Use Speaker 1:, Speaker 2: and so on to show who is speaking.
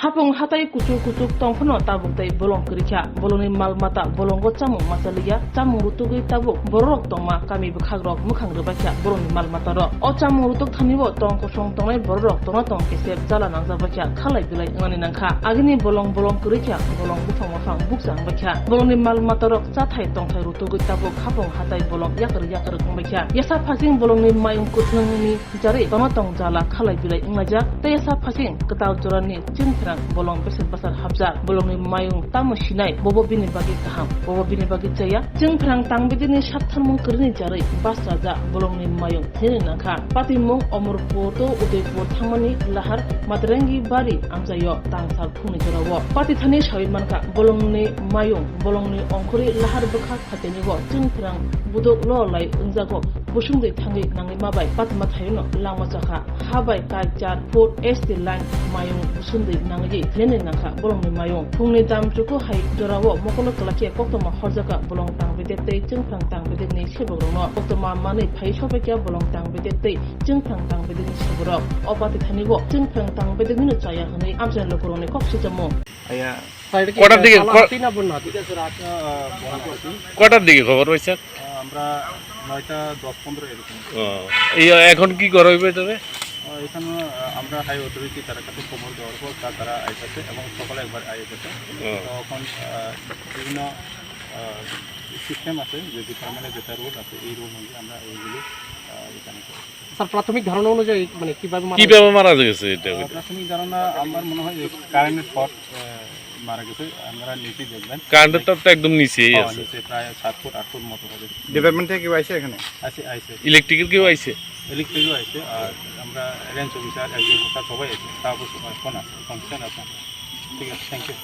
Speaker 1: Hapong hatai kucuk tongphono tabuk tai bolong kerikha bolongni malmata bolongo chamung machaliya chamung rutugui tabuk borok tongma kami bukhagrok mukhang rebakha bolongni malmata ro o chamung rutuk thanibo tongko song tongnai borok tongna tong kesep jala nangjabakha khalai bilai ngani nangkha agini bolong kerikha bolong bufang mafang bukjang bakha bolongni malmata rok chathai tongthai rutugui tabuk hapong hatai bolong yakar kongbakha yasa phasing bolongni mayung kuthnangni jare tongna tong jala khalai bilai nglaja te yasa phasing ketaw jorani chintra bolong besar habjar bolongni mayung tamu sinai bobo bini bagi kaham bobo bini bagi jaya jeng phrang tangbedini sapthanmung krini jarai basraja bolongni mayung thene nakha patimung omorpur to udaipur thangmani lahar madrangi bari amjayo tangsar phungni jorawo pati thani sawimanka bolongni mayung bolongni ongkhori lahar bukha khateni go jeng phrang budok lo lai unjago busungdei thangi nangi mabai patma thayno langma chakha habai kaijar food st line mayung busungdei nangi thene nakha bolongni mayung phungni damjuko hai jorawo mokolo klaki koktoma horjaka bolong tangbede tei jengphang tangbede ni sebogrno koktoma mani phaisobekya bolong tangbede tei jengphang tangbede ni seborok opati thanigo jengphang tangbede ni chaya hni amjan lokorone kopsijamo
Speaker 2: aya
Speaker 3: কটার দিকে কটার দিকে খবর পাইছেন?
Speaker 2: আমরা 9টা 10-15 এরকম।
Speaker 3: এই এখন কি করা হইবে এটারে?
Speaker 2: এখানে আমরা হাই অথরিটি তার কাছে খবর দেওয়ার পর তারা আইতেছে এবং সকালে একবার আইতেছে। তখন বিভিন্ন সিস্টেম আছে যে ডিপার্টমেন্টে যেটা রোড আছে এই রোড অনুযায়ী আমরা এইগুলো এখানে করি।
Speaker 4: স্যার প্রাথমিক ধারণা অনুযায়ী মানে কিভাবে
Speaker 3: মারা গেছে এটা?
Speaker 2: প্রাথমিক ধারণা আমার মনে হয় কারেন্টের শর্ট মারা গেছে। আমরা নিচে দেখবেন
Speaker 3: কারেন্টের তার তো একদম নিচেই আছে,
Speaker 2: নিচে প্রায় 7 ফুট 8 ফুট মতো হবে।
Speaker 4: ডিপার্টমেন্ট থেকে কেউ আইছে এখানে?
Speaker 2: আইছে
Speaker 3: ইলেকট্রিক্যাল কেউ আইছে?
Speaker 2: ইলেকট্রিকও আইছে আর আমরা রেঞ্জ অফিসার এগ্রিকালচার সবাই আছে। তারপর ফোন আছে, ফাংশন আছে। ঠিক আছে, থ্যাংক ইউ।